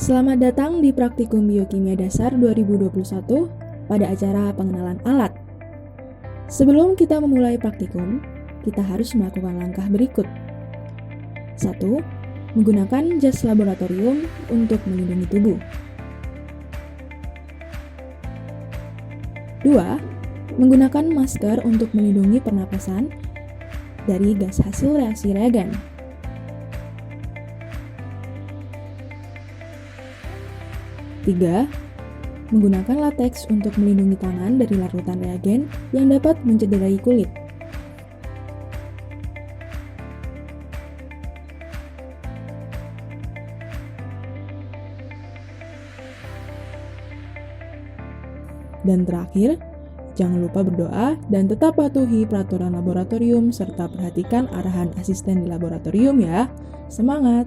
Selamat datang di Praktikum Biokimia Dasar 2021 pada acara pengenalan alat. Sebelum kita memulai praktikum, kita harus melakukan langkah berikut. 1. Menggunakan jas laboratorium untuk melindungi tubuh. 2. Menggunakan masker untuk melindungi pernapasan dari gas hasil reaksi reagen. 3. Menggunakan lateks untuk melindungi tangan dari larutan reagen yang dapat mencederai kulit. 4. Dan terakhir, jangan lupa berdoa dan tetap patuhi peraturan laboratorium serta perhatikan arahan asisten di laboratorium ya. Semangat!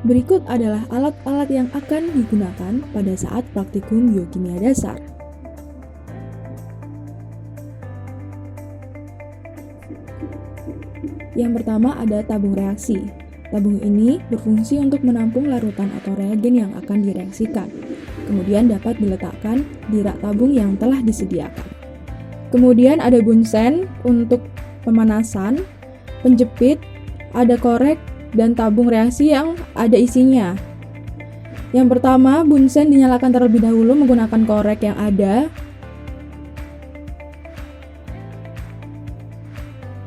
Berikut adalah alat-alat yang akan digunakan pada saat praktikum biokimia dasar. Yang pertama ada tabung reaksi. Tabung ini berfungsi untuk menampung larutan atau reagen yang akan direaksikan. Kemudian dapat diletakkan di rak tabung yang telah disediakan. Kemudian ada bunsen untuk pemanasan, penjepit, ada korek, dan tabung reaksi yang ada isinya. Yang pertama, bunsen dinyalakan terlebih dahulu menggunakan korek yang ada.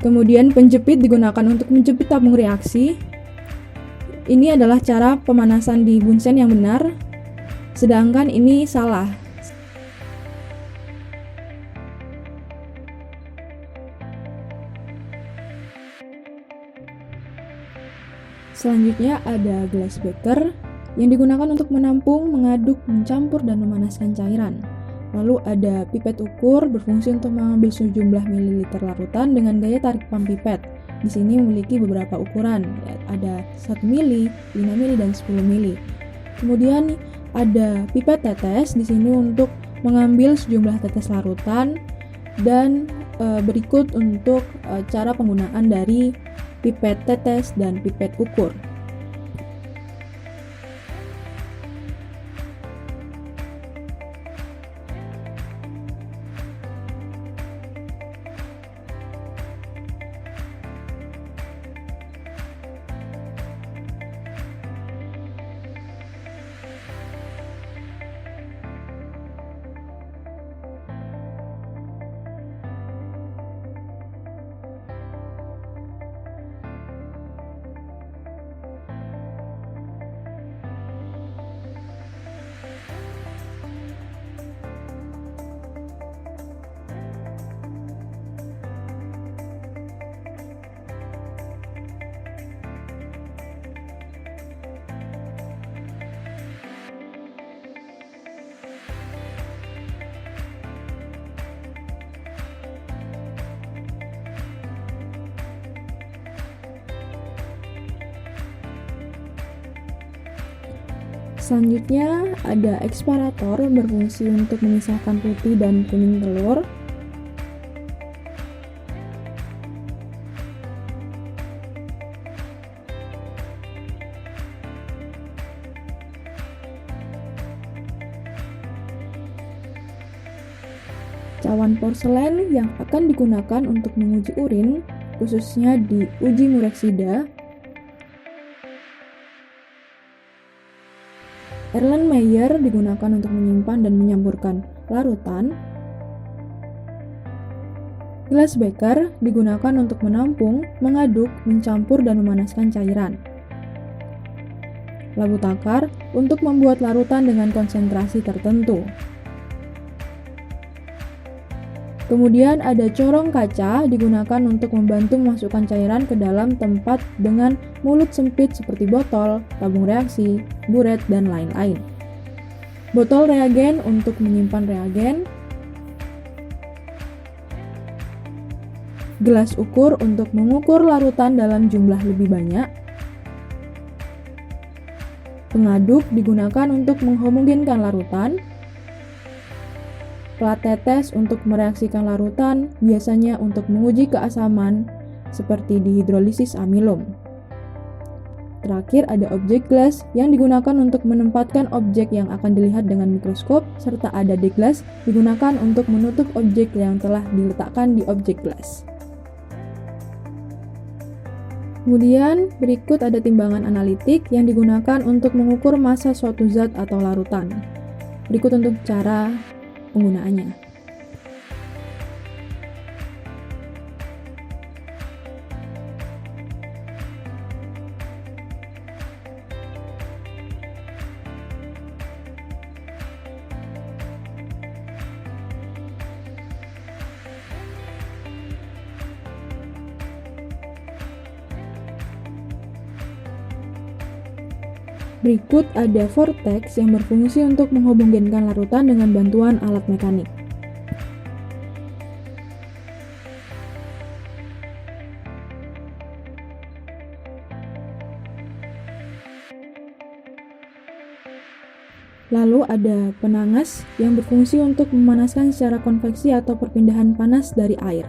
Kemudian penjepit digunakan untuk menjepit tabung reaksi. Ini adalah cara pemanasan di bunsen yang benar, sedangkan ini salah. Selanjutnya ada glass beaker yang digunakan untuk menampung, mengaduk, mencampur, dan memanaskan cairan. Lalu ada pipet ukur berfungsi untuk mengambil sejumlah mililiter larutan dengan gaya tarik pump pipet. Di sini memiliki beberapa ukuran, ada 1 mili, 5 mili, dan 10 mili. Kemudian ada pipet tetes di sini untuk mengambil sejumlah tetes larutan, dan berikut untuk cara penggunaan dari pipet tetes dan pipet ukur. Selanjutnya ada eksparator berfungsi untuk memisahkan putih dan kuning telur. Cawan porselen yang akan digunakan untuk menguji urin, khususnya di uji mureksida. Erlenmeyer digunakan untuk menyimpan dan menyampurkan larutan. Glass beaker digunakan untuk menampung, mengaduk, mencampur, dan memanaskan cairan. Labu takar untuk membuat larutan dengan konsentrasi tertentu. Kemudian ada corong kaca digunakan untuk membantu memasukkan cairan ke dalam tempat dengan mulut sempit seperti botol, tabung reaksi, buret, dan lain-lain. Botol reagen untuk menyimpan reagen. Gelas ukur untuk mengukur larutan dalam jumlah lebih banyak. Pengaduk digunakan untuk menghomogenkan larutan. Plat tetes untuk mereaksikan larutan, biasanya untuk menguji keasaman, seperti di hidrolisis amilum. Terakhir ada object glass yang digunakan untuk menempatkan objek yang akan dilihat dengan mikroskop, serta ada deglass digunakan untuk menutup objek yang telah diletakkan di object glass. Kemudian berikut ada timbangan analitik yang digunakan untuk mengukur massa suatu zat atau larutan. Berikut untuk cara penggunaannya. Berikut ada vortex yang berfungsi untuk menghomogенkan larutan dengan bantuan alat mekanik. Lalu ada penangas yang berfungsi untuk memanaskan secara konveksi atau perpindahan panas dari air.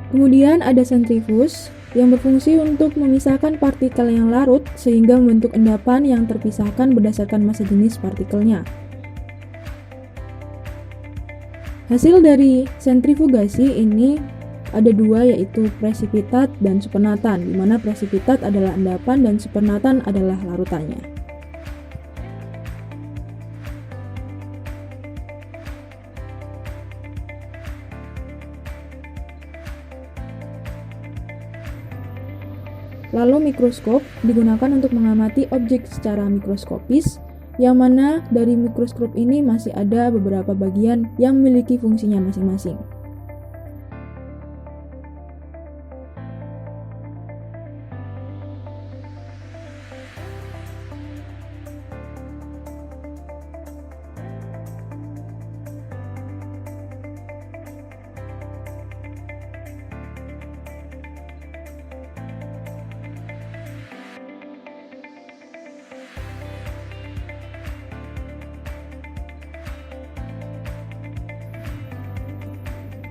Kemudian ada sentrifuge yang berfungsi untuk memisahkan partikel yang larut sehingga membentuk endapan yang terpisahkan berdasarkan massa jenis partikelnya. Hasil dari sentrifugasi ini ada dua, yaitu presipitat dan supernatan, di mana presipitat adalah endapan dan supernatan adalah larutannya. Lalu mikroskop digunakan untuk mengamati objek secara mikroskopis, yang mana dari mikroskop ini masih ada beberapa bagian yang memiliki fungsinya masing-masing.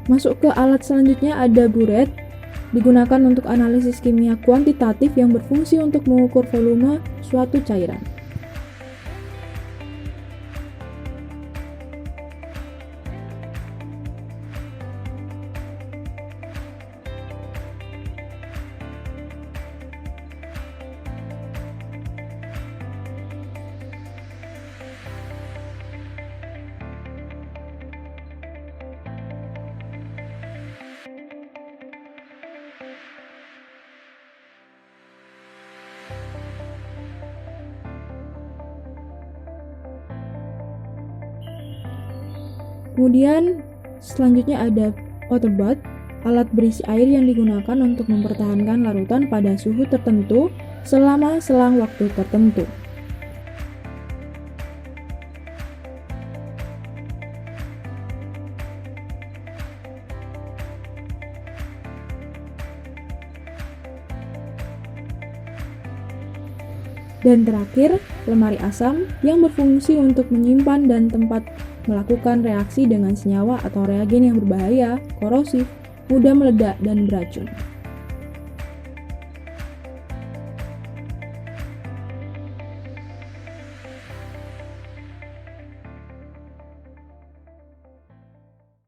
Masuk ke alat selanjutnya ada burette, digunakan untuk analisis kimia kuantitatif yang berfungsi untuk mengukur volume suatu cairan. Kemudian selanjutnya ada water bath, alat berisi air yang digunakan untuk mempertahankan larutan pada suhu tertentu selama selang waktu tertentu. Dan terakhir, lemari asam yang berfungsi untuk menyimpan dan tempat melakukan reaksi dengan senyawa atau reagen yang berbahaya, korosif, mudah meledak, dan beracun.